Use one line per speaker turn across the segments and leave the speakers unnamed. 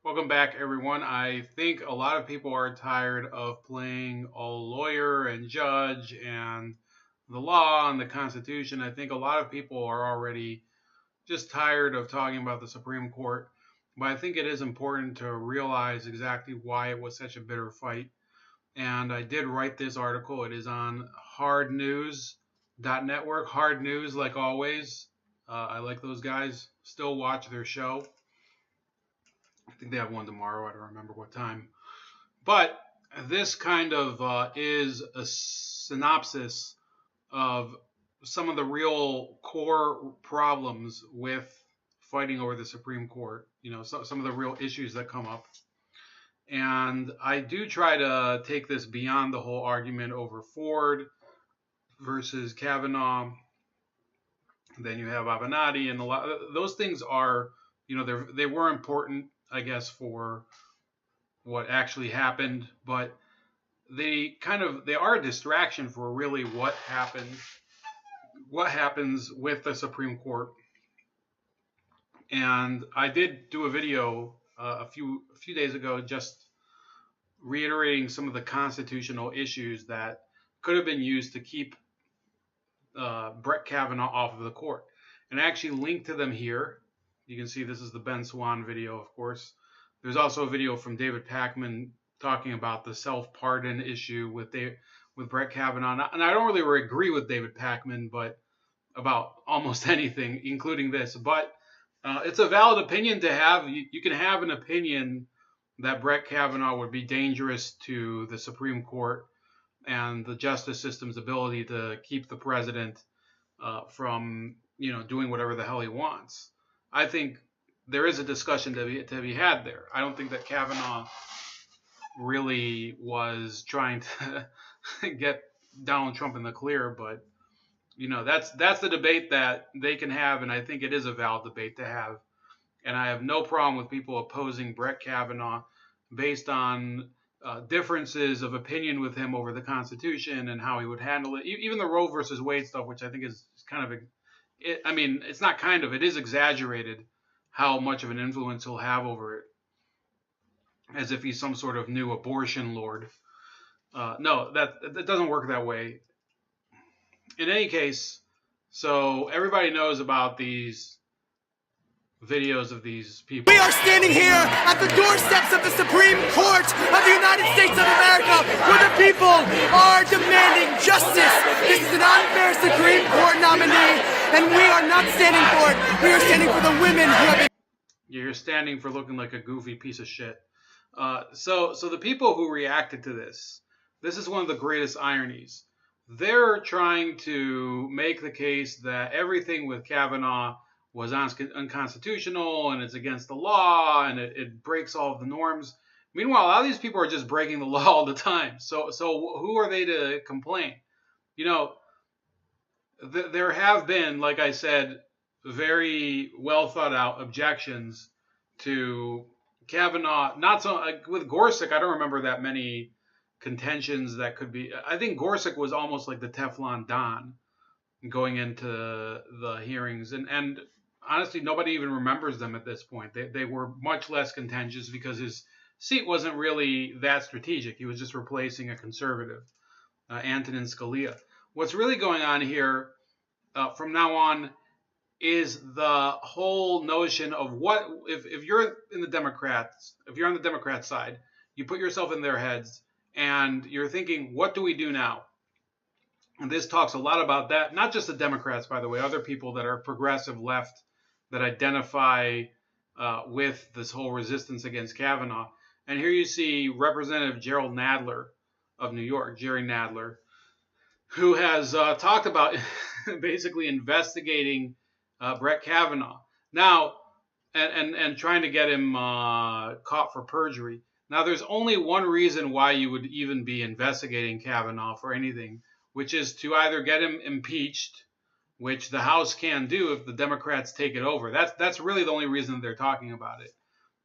Welcome back, everyone. I think a lot of people are tired of playing all lawyer and judge and the law and the Constitution. I think a lot of people are already just tired of talking about the Supreme Court. But I think it is important to realize exactly why it was such a bitter fight. And I did write this article. It is on hardnews.network. Hard News, like always. I like those guys. Still watch their show. I think they have one tomorrow. I don't remember what time. But this kind of is a synopsis of some of the real core problems with fighting over the Supreme Court. Some of the real issues that come up. And I do try to take this beyond the whole argument over Ford versus Kavanaugh. Then you have Avenatti, and those things are, they were important, I guess, for what actually happened, but they are a distraction for really what happens with the Supreme Court. And I did do a video a few days ago just reiterating some of the constitutional issues that could have been used to keep Brett Kavanaugh off of the court. And I actually linked to them here. You can see this is the Ben Swan video, of course. There's also a video from David Pakman talking about the self-pardon issue with Brett Kavanaugh. And I don't really agree with David Pakman, but about almost anything, including this. But it's a valid opinion to have. You can have an opinion that Brett Kavanaugh would be dangerous to the Supreme Court and the justice system's ability to keep the president from, doing whatever the hell he wants. I think there is a discussion to be had there. I don't think that Kavanaugh really was trying to get Donald Trump in the clear, but that's the debate that they can have, and I think it is a valid debate to have. And I have no problem with people opposing Brett Kavanaugh based on differences of opinion with him over the Constitution and how he would handle it. Even the Roe versus Wade stuff, which I think is kind of it's not kind of, it is exaggerated how much of an influence he'll have over it, as if he's some sort of new abortion lord. No, that doesn't work that way. In any case, so everybody knows about these videos of these people.
We are standing here at the doorsteps of the Supreme Court of the United States of America, where the people are demanding justice. This is an unfair Supreme Court nominee, and we are not standing for it. We are standing for the women who have been...
You're standing for looking like a goofy piece of shit. So the people who reacted to this is one of the greatest ironies. They're trying to make the case that everything with Kavanaugh was unconstitutional and it's against the law and it breaks all of the norms. Meanwhile, a lot of these people are just breaking the law all the time. So who are they to complain? There have been, like I said, very well thought out objections to Kavanaugh. Not so with Gorsuch. I don't remember that many contentions that could be. I think Gorsuch was almost like the Teflon Don going into the hearings, and honestly, nobody even remembers them at this point. They were much less contentious because his seat wasn't really that strategic. He was just replacing a conservative, Antonin Scalia. What's really going on here from now on is the whole notion of what if you're in the Democrats, if you're on the Democrat side, you put yourself in their heads and you're thinking, what do we do now? And this talks a lot about that. Not just the Democrats, by the way, other people that are progressive left that identify with this whole resistance against Kavanaugh. And here you see Representative Gerald Nadler of New York, Jerry Nadler, who has talked about basically investigating Brett Kavanaugh now and trying to get him caught for perjury. Now, there's only one reason why you would even be investigating Kavanaugh for anything, which is to either get him impeached, which the House can do if the Democrats take it over. That's really the only reason they're talking about it.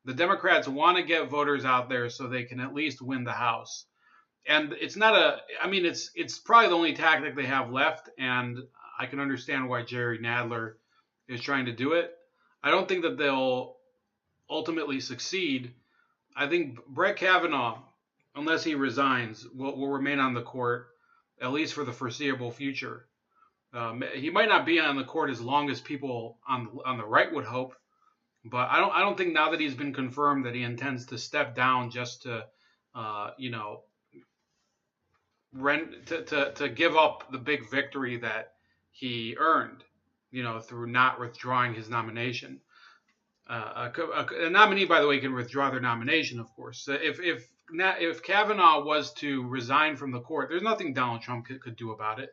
The Democrats want to get voters out there so they can at least win the House. And it's probably the only tactic they have left, and I can understand why Jerry Nadler is trying to do it. I don't think that they'll ultimately succeed, I think Brett Kavanaugh, unless he resigns, will remain on the court at least for the foreseeable future. He might not be on the court as long as people on the right would hope, but I don't think now that he's been confirmed that he intends to step down just to you know to give up the big victory that he earned, through not withdrawing his nomination. A nominee, by the way, can withdraw their nomination, of course. If Kavanaugh was to resign from the court, there's nothing Donald Trump could do about it.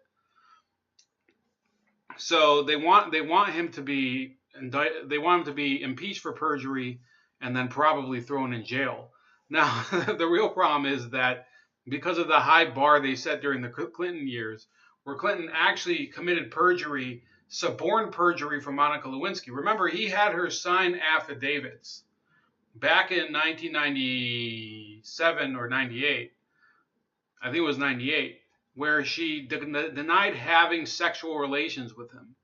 So they want him to be indicted. They want him to be impeached for perjury and then probably thrown in jail. Now, the real problem is that because of the high bar they set during the Clinton years, where Clinton actually committed perjury, suborned perjury from Monica Lewinsky. Remember, he had her sign affidavits back in 1997 or 98. I think it was 98, where she denied having sexual relations with him.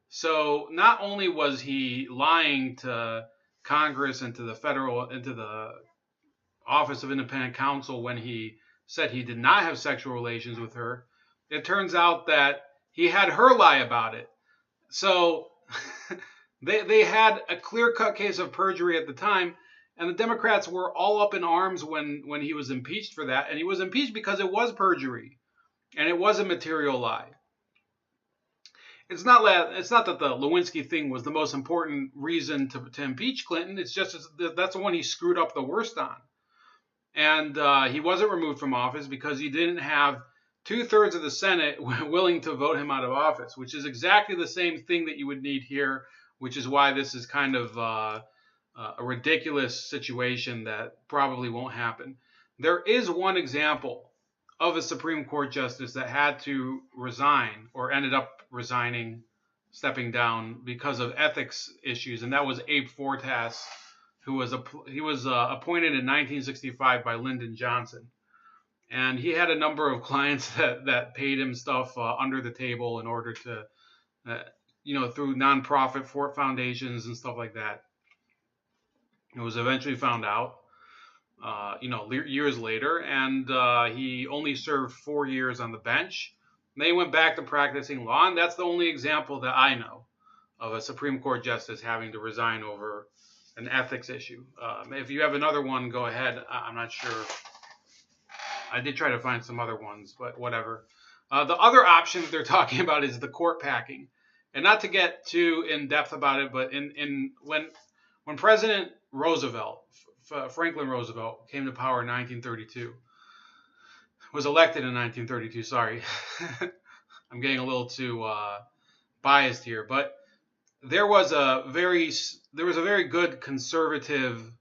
So not only was he lying to Congress and to the Office of Independent Counsel when he said he did not have sexual relations with her, it turns out that he had her lie about it. So they had a clear-cut case of perjury at the time, and the Democrats were all up in arms when he was impeached for that. And he was impeached because it was perjury, and it was a material lie. It's not that the Lewinsky thing was the most important reason to impeach Clinton. It's just that's the one he screwed up the worst on. And he wasn't removed from office because he didn't have 2/3 of the Senate willing to vote him out of office, which is exactly the same thing that you would need here, which is why this is kind of a ridiculous situation that probably won't happen. There is one example of a Supreme Court justice that had to resign or ended up resigning, stepping down because of ethics issues, and that was Abe Fortas, who was appointed in 1965 by Lyndon Johnson. And he had a number of clients that paid him stuff under the table in order to, through nonprofit foundations and stuff like that. It was eventually found out, years later, and he only served 4 years on the bench. And then he went back to practicing law, and that's the only example that I know of a Supreme Court justice having to resign over an ethics issue. If you have another one, go ahead. I'm not sure. I did try to find some other ones, but whatever. The other option that they're talking about is the court packing. And not to get too in depth about it, but when President Roosevelt, Franklin Roosevelt, came to power in 1932, was elected in 1932, sorry. I'm getting a little too biased here, but there was a very good conservative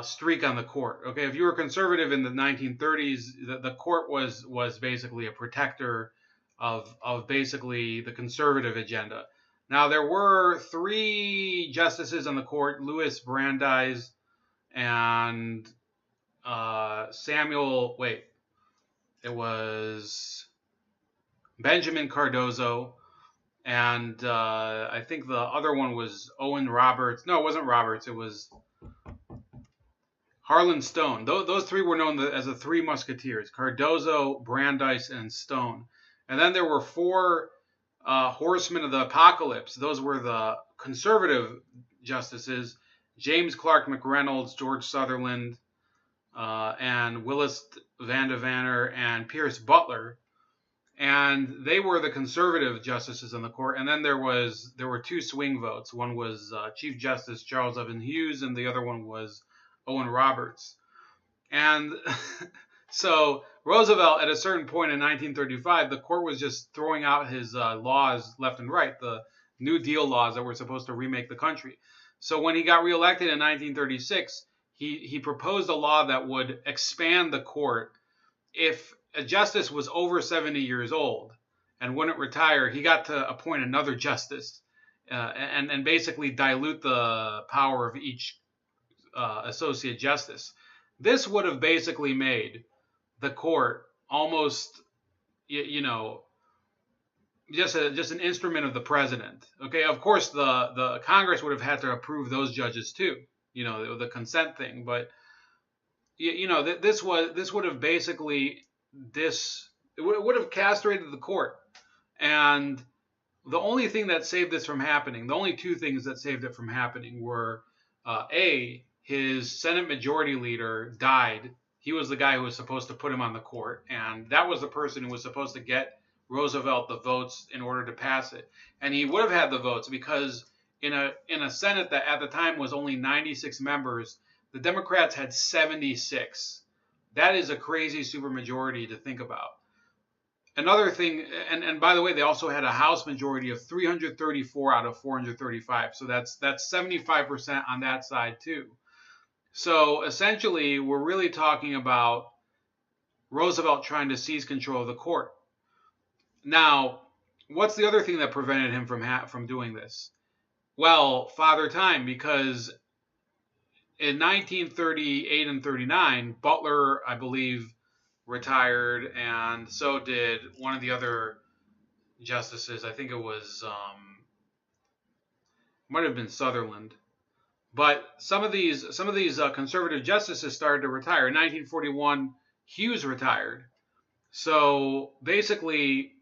streak on the court. Okay, if you were conservative in the 1930s, the court was basically a protector of basically the conservative agenda. Now, there were 3 justices on the court: Louis Brandeis and it was Benjamin Cardozo, and I think the other one was Owen Roberts. No, it wasn't Roberts. It was Harlan Stone. Those 3 were known as the 3 Musketeers: Cardozo, Brandeis, and Stone. And then there were 4 Horsemen of the Apocalypse. Those were the conservative justices: James Clark McReynolds, George Sutherland, and Willis Vandiver and Pierce Butler. And they were the conservative justices on the court. And then there were 2 swing votes. One was Chief Justice Charles Evan Hughes, and the other one was Owen Roberts. And so Roosevelt, at a certain point in 1935, the court was just throwing out his laws left and right, the New Deal laws that were supposed to remake the country. So when he got reelected in 1936, he proposed a law that would expand the court. If a justice was over 70 years old and wouldn't retire, he got to appoint another justice and basically dilute the power of each associate justice. This would have basically made the court almost, just an instrument of the president. Okay, of course the Congress would have had to approve those judges too. the consent thing. But this would have basically it would have castrated the court. And the only thing that saved this from happening, the only two things that saved it from happening were his Senate Majority Leader died. He was the guy who was supposed to put him on the court, and that was the person who was supposed to get Roosevelt the votes in order to pass it. And he would have had the votes because in a Senate that at the time was only 96 members, the Democrats had 76. That is a crazy supermajority to think about. Another thing, and by the way, they also had a House majority of 334 out of 435. So that's 75% on that side too. So essentially, we're really talking about Roosevelt trying to seize control of the court. Now, what's the other thing that prevented him from doing this? Well, Father Time, because in 1938 and 39, Butler, I believe, retired, and so did one of the other justices. I think it was might have been Sutherland. But some of these conservative justices started to retire. In 1941, Hughes retired. So basically,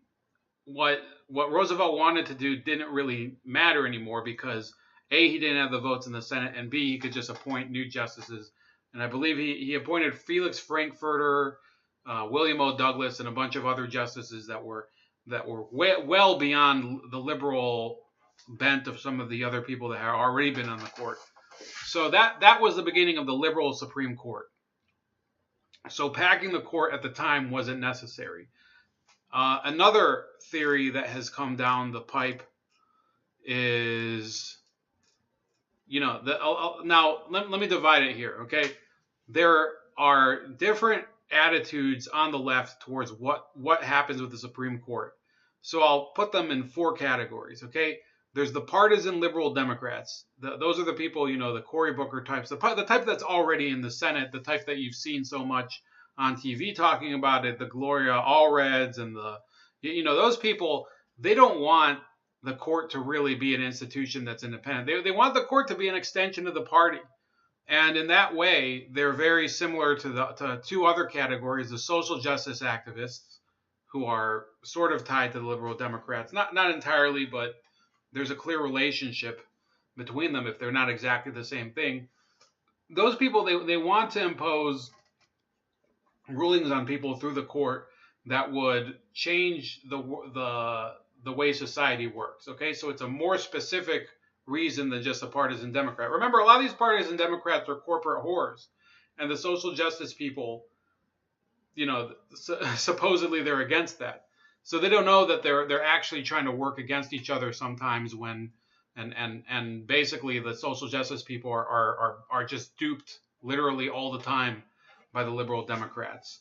what Roosevelt wanted to do didn't really matter anymore because A, he didn't have the votes in the Senate, and B, he could just appoint new justices. And I believe he appointed Felix Frankfurter, William O. Douglas, and a bunch of other justices that were well beyond the liberal bent of some of the other people that had already been on the court. So that was the beginning of the liberal Supreme Court. So packing the court at the time wasn't necessary. Another theory that has come down the pipe is, now let me divide it here, okay? There are different attitudes on the left towards what happens with the Supreme Court. So I'll put them in four categories, okay? There's the partisan liberal Democrats. Those are the people, the Cory Booker types, the type that's already in the Senate, the type that you've seen so much on TV talking about it, the Gloria Allreds and those people. They don't want the court to really be an institution that's independent. They want the court to be an extension of the party. And in that way, they're very similar to two other categories, the social justice activists, who are sort of tied to the liberal Democrats. Not entirely, but there's a clear relationship between them if they're not exactly the same thing. Those people, they want to impose rulings on people through the court that would change the way society works. Okay, so it's a more specific reason than just a partisan Democrat. Remember, a lot of these partisan Democrats are corporate whores, and the social justice people, supposedly they're against that. So they don't know that they're actually trying to work against each other sometimes when and basically the social justice people are just duped literally all the time by the liberal Democrats.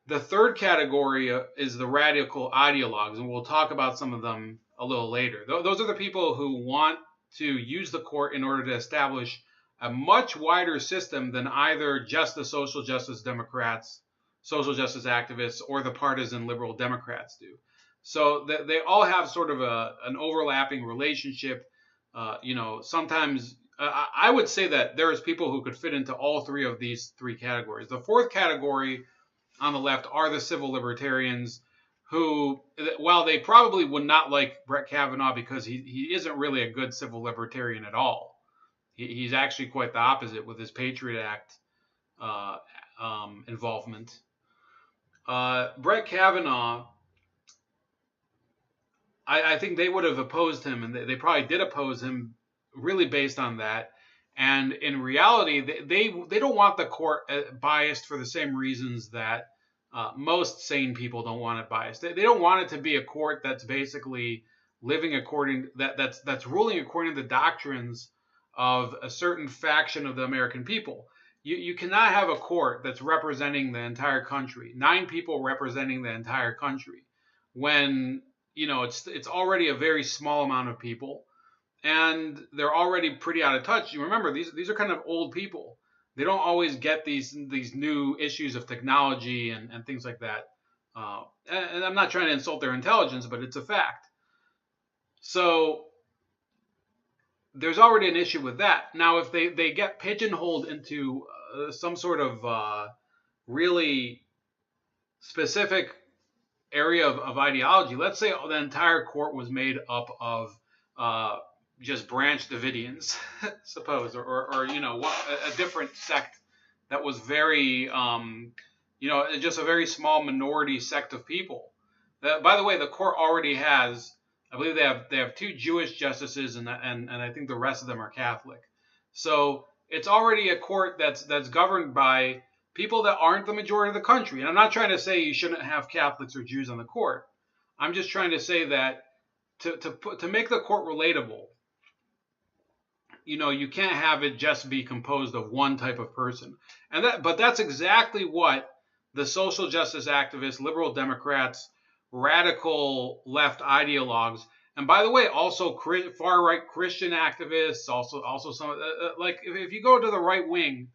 The third category is the radical ideologues, and we'll talk about some of them a little later. Those are the people who want to use the court in order to establish a much wider system than either just the social justice Democrats, social justice activists, or the partisan liberal Democrats do. So they all have sort of an overlapping relationship. Sometimes I would say that there's people who could fit into all three of these three categories. The fourth category on the left are the civil libertarians who, while they probably would not like Brett Kavanaugh because he isn't really a good civil libertarian at all. He's actually quite the opposite with his Patriot Act involvement. Brett Kavanaugh, I think they would have opposed him, and they probably did oppose him really based on that. And in reality, they don't want the court biased for the same reasons that most sane people don't want it biased. They don't want it to be a court that's basically living according that's ruling according to the doctrines of a certain faction of the American people. You cannot have a court that's representing the entire country, 9 people representing the entire country, when it's already a very small amount of people. And they're already pretty out of touch. You remember, these are kind of old people. They don't always get these new issues of technology and things like that. And I'm not trying to insult their intelligence, but it's a fact. So there's already an issue with that. Now, if they get pigeonholed into some sort of really specific area of ideology, let's say the entire court was made up of just branch Davidians, suppose, or a different sect that was very, just a very small minority sect of people. By the way, the court already has, I believe they have 2 Jewish justices, and I think the rest of them are Catholic. So it's already a court that's governed by people that aren't the majority of the country. And I'm not trying to say you shouldn't have Catholics or Jews on the court. I'm just trying to say that to make the court relatable, you can't have it just be composed of one type of person. But that's exactly what the social justice activists, liberal Democrats, radical left ideologues, and by the way, also far right Christian activists, also some like if you go to the right wing,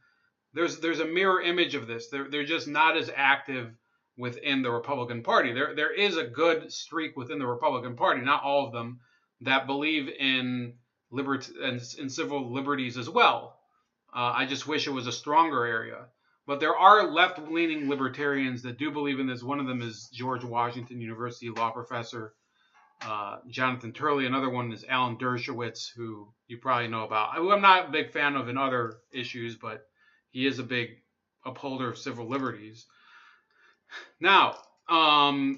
there's a mirror image of this. They're just not as active within the Republican Party. There is a good streak within the Republican Party, not all of them, that believe in liberty and in civil liberties as well. I just wish it was a stronger area. But there are left-leaning libertarians that do believe in this. One of them is George Washington University law professor Jonathan Turley. Another one is Alan Dershowitz, who you probably know about. I'm not a big fan of in other issues, but he is a big upholder of civil liberties. Now, I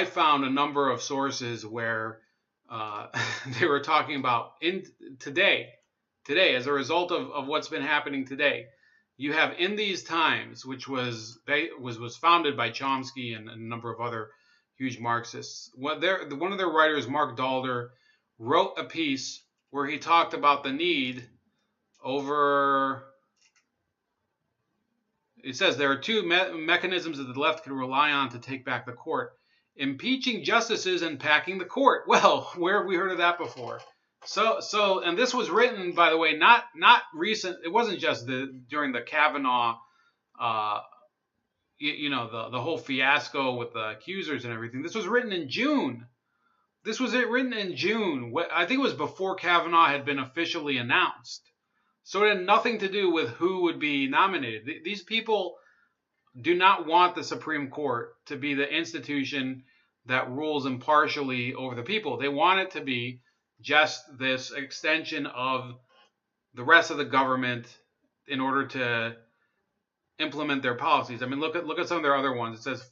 found a number of sources where they were talking about today, as a result of what's been happening today. You have In These Times, which was founded by Chomsky and a number of other huge Marxists. One of their writers, Mark Dalder, wrote a piece where he talked about the need over. It says there are 2 mechanisms that the left can rely on to take back the court: impeaching justices and packing the court. Well, where have we heard of that before? So, and this was written, by the way, not recent. It wasn't just during the Kavanaugh, the whole fiasco with the accusers and everything. This was written in June. I think it was before Kavanaugh had been officially announced. So it had nothing to do with who would be nominated. These people do not want the Supreme Court to be the institution that rules impartially over the people. They want it to be just this extension of the rest of the government in order to implement their policies. I mean, look at some of their other ones. It says,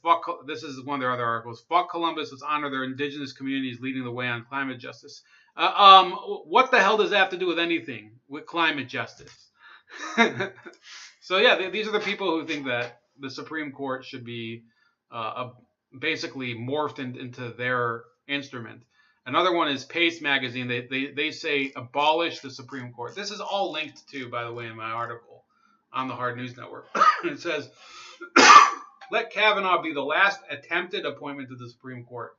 this is one of their other articles, fuck Columbus, let's honor their indigenous communities leading the way on climate justice. What the hell does that have to do with anything with climate justice? So yeah, these are the people who think that the Supreme Court should be basically morphed into their instrument. Another one is Pace Magazine. They say abolish the Supreme Court. This is all linked to, by the way, in my article on the Hard News Network. It says, let Kavanaugh be the last attempted appointment to the Supreme Court.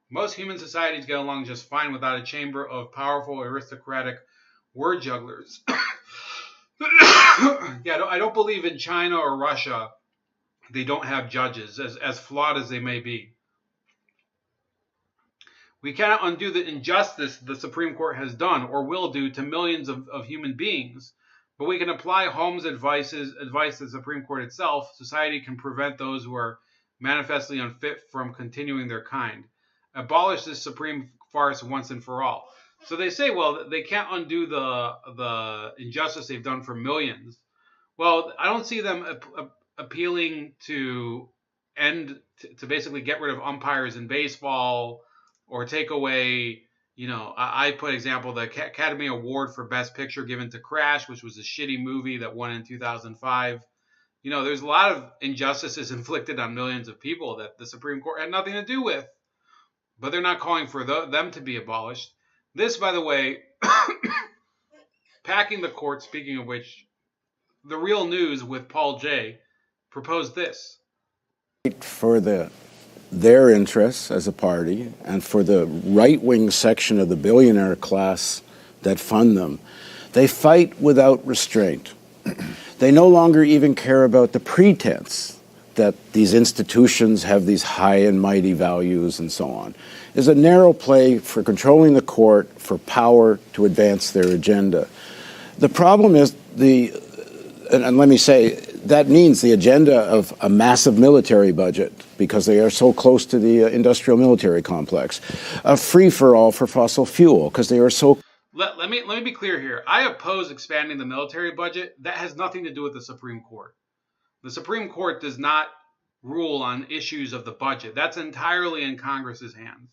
Most human societies get along just fine without a chamber of powerful, aristocratic word jugglers. Yeah, I don't believe in China or Russia. They don't have judges, as flawed as they may be. We cannot undo the injustice the Supreme Court has done or will do to millions of human beings, but we can apply Holmes' advice to the Supreme Court itself. Society can prevent those who are manifestly unfit from continuing their kind. Abolish this supreme farce once and for all. So they say, well, they can't undo the injustice they've done for millions. Well, I don't see them appealing to basically get rid of umpires in baseball or take away, I put example, the Academy Award for Best Picture given to Crash, which was a shitty movie that won in 2005. There's a lot of injustices inflicted on millions of people that the Supreme Court had nothing to do with. But they're not calling for them to be abolished. This, by the way, packing the court, speaking of which, The Real News with Paul Jay proposed this.
For their interests as a party and for the right-wing section of the billionaire class that fund them, they fight without restraint. They no longer even care about the pretense that these institutions have these high and mighty values and so on, is a narrow play for controlling the court for power to advance their agenda. The problem is and let me say, that means the agenda of a massive military budget, because they are so close to the industrial military complex, a free-for-all for fossil fuel, because they are so...
Let me be clear here. I oppose expanding the military budget. That has nothing to do with the Supreme Court. The Supreme Court does not rule on issues of the budget. That's entirely in Congress's hands.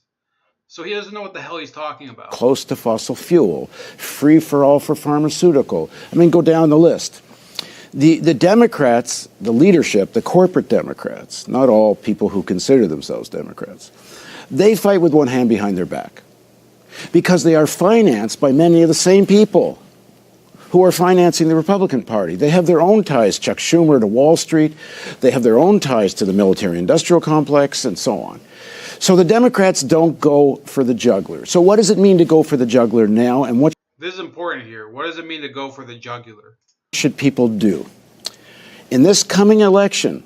So he doesn't know what the hell he's talking about.
Close to fossil fuel, free-for-all for pharmaceutical. I mean, go down the list. The Democrats, the leadership, the corporate Democrats, not all people who consider themselves Democrats, they fight with one hand behind their back because they are financed by many of the same people who are financing the Republican Party. They have their own ties, Chuck Schumer to Wall Street. They have their own ties to the military-industrial complex and so on. So the Democrats don't go for the jugular. So what does it mean to go for the jugular now, and what...
This is important here. What does it mean to go for the jugular?
Should people do? In this coming election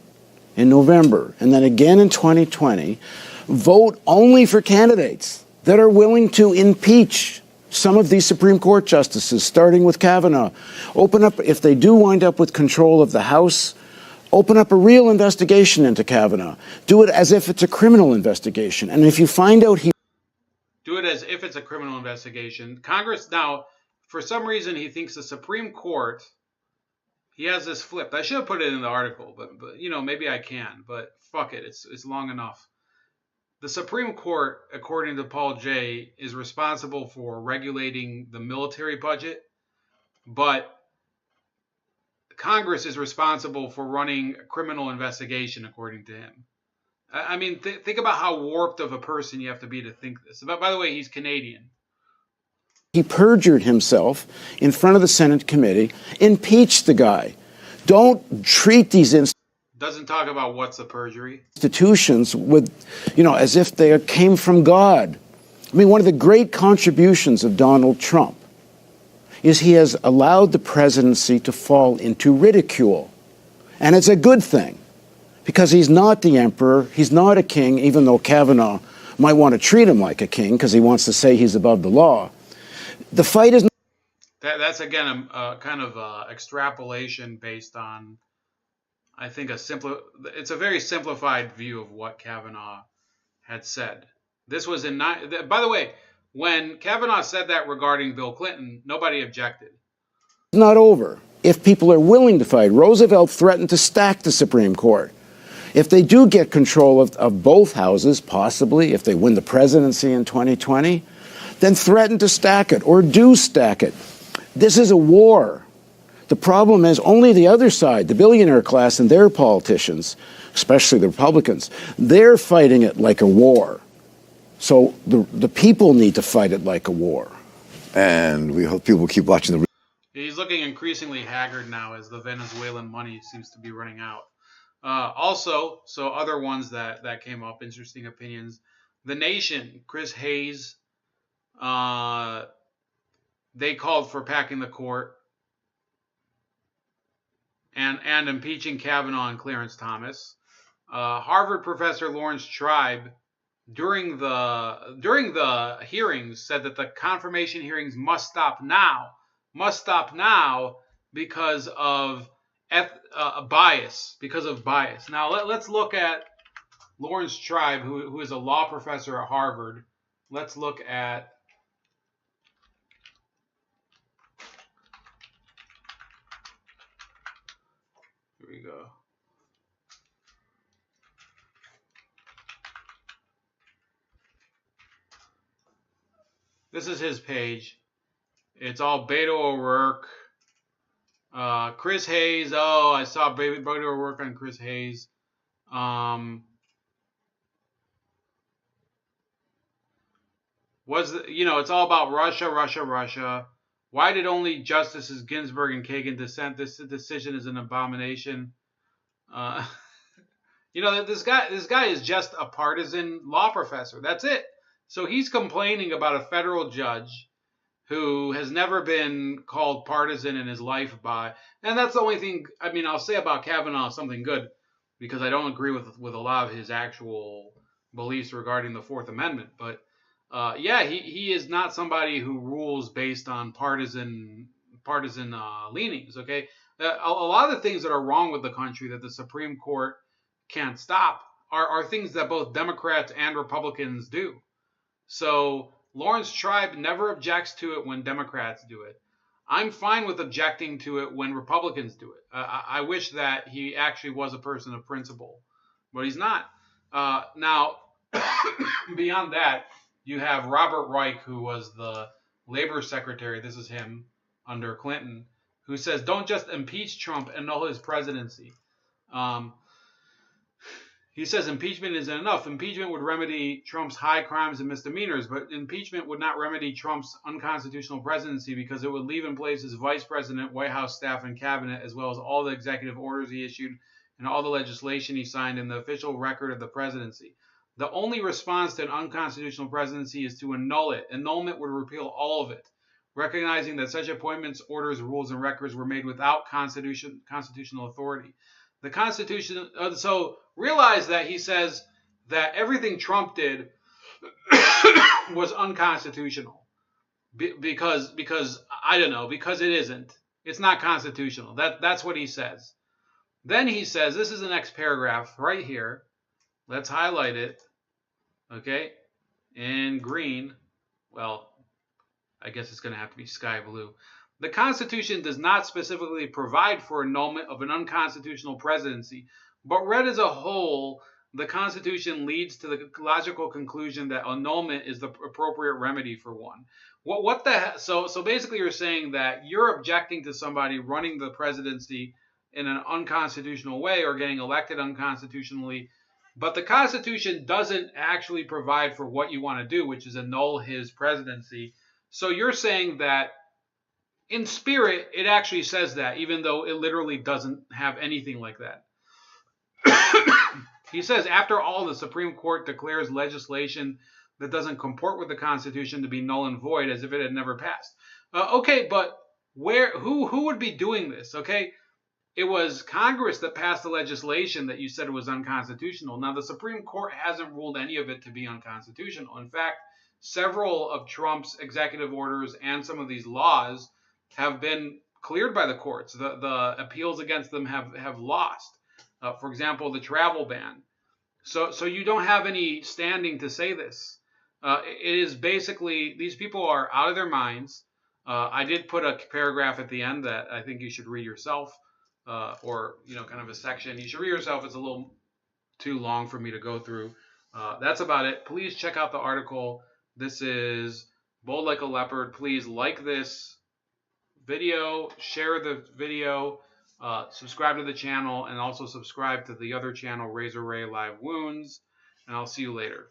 in November, and then again in 2020, vote only for candidates that are willing to impeach some of these Supreme Court justices, starting with Kavanaugh. Open up, if they do wind up with control of the House, open up a real investigation into Kavanaugh. Do it as if it's a criminal investigation. And if you find out he...
Do it as if it's a criminal investigation. Congress, now, for some reason, he thinks the Supreme Court... He has this flipped. I should have put it in the article, but you know, maybe I can. But fuck it, it's long enough. The Supreme Court, according to Paul Jay, is responsible for regulating the military budget, but Congress is responsible for running a criminal investigation, according to him. I mean, think about how warped of a person you have to be to think this. By the way, he's Canadian.
He perjured himself in front of the Senate committee. Impeach the guy. Don't treat these
Doesn't talk about what's the perjury.
Institutions with, as if they came from God. I mean, one of the great contributions of Donald Trump is he has allowed the presidency to fall into ridicule. And it's a good thing, because he's not the emperor, he's not a king, even though Kavanaugh might want to treat him like a king because he wants to say he's above the law. The fight is...
That's again a kind of extrapolation based on, I think, it's a very simplified view of what Kavanaugh had said. This was by the way, when Kavanaugh said that regarding Bill Clinton, nobody objected.
It's not over. If people are willing to fight, Roosevelt threatened to stack the Supreme Court. If they do get control of both houses, possibly, if they win the presidency in 2020, then threaten to stack it or do stack it. This is a war. The problem is only the other side, the billionaire class and their politicians, especially the Republicans, they're fighting it like a war. So the people need to fight it like a war.
And we hope people keep watching the...
He's looking increasingly haggard now as the Venezuelan money seems to be running out. Also, so other ones that came up, interesting opinions. The Nation, Chris Hayes, they called for packing the court and impeaching Kavanaugh and Clarence Thomas. Harvard professor Lawrence Tribe, during the hearings, said that the confirmation hearings must stop now because of bias. Now let's look at Lawrence Tribe, who is a law professor at Harvard. Let's look at here we go. This is his page. It's all Beto O'Rourke. Chris Hayes. Oh, I saw Beto O'Rourke on Chris Hayes. It's all about Russia. Why did only Justices Ginsburg and Kagan dissent? This decision is an abomination. This guy is just a partisan law professor. That's it. So he's complaining about a federal judge who has never been called partisan in his life and that's the only thing, I'll say about Kavanaugh something good. because I don't agree with a lot of his actual beliefs regarding the Fourth Amendment. But yeah, he is not somebody who rules based on partisan leanings. Okay, a lot of the things that are wrong with the country that the Supreme Court can't stop are things that both Democrats and Republicans do. So Lawrence Tribe never objects to it when Democrats do it. I'm fine with objecting to it when Republicans do it. I wish that he actually was a person of principle, but he's not. Now, beyond that, you have Robert Reich, who was the labor secretary. This is him under Clinton, who says, don't just impeach Trump and annul his presidency. He says impeachment isn't enough. Impeachment would remedy Trump's high crimes and misdemeanors, but impeachment would not remedy Trump's unconstitutional presidency because it would leave in place his vice president, White House staff, and cabinet, as well as all the executive orders he issued and all the legislation he signed in the official record of the presidency. The only response to an unconstitutional presidency is to annul it. Annulment would repeal all of it, recognizing that such appointments, orders, rules, and records were made without constitutional authority. The Constitution, so realize that he says that everything Trump did was unconstitutional because I don't know, because it isn't. It's not constitutional. That's what he says. Then he says, this is the next paragraph right here. Let's highlight it. Okay? In green. Well, I guess it's going to have to be sky blue. The Constitution does not specifically provide for annulment of an unconstitutional presidency, but read as a whole, the Constitution leads to the logical conclusion that annulment is the appropriate remedy for one. What the heck? So basically you're saying that you're objecting to somebody running the presidency in an unconstitutional way or getting elected unconstitutionally, but the Constitution doesn't actually provide for what you want to do, which is annul his presidency. So you're saying that in spirit, it actually says that, even though it literally doesn't have anything like that. He says, after all, the Supreme Court declares legislation that doesn't comport with the Constitution to be null and void as if it had never passed. Okay, but who would be doing this? Okay, it was Congress that passed the legislation that you said was unconstitutional. Now, the Supreme Court hasn't ruled any of it to be unconstitutional. In fact, several of Trump's executive orders and some of these laws have been cleared by the courts. The appeals against them have lost. For example, the travel ban. So you don't have any standing to say this. It is basically, these people are out of their minds. I did put a paragraph at the end that I think you should read yourself, or kind of a section. You should read yourself. It's a little too long for me to go through. That's about it. Please check out the article. This is Bold Like a Leopard. Please like this video, share the video, subscribe to the channel, and also subscribe to the other channel, Razor Ray Live Wounds, and I'll see you later.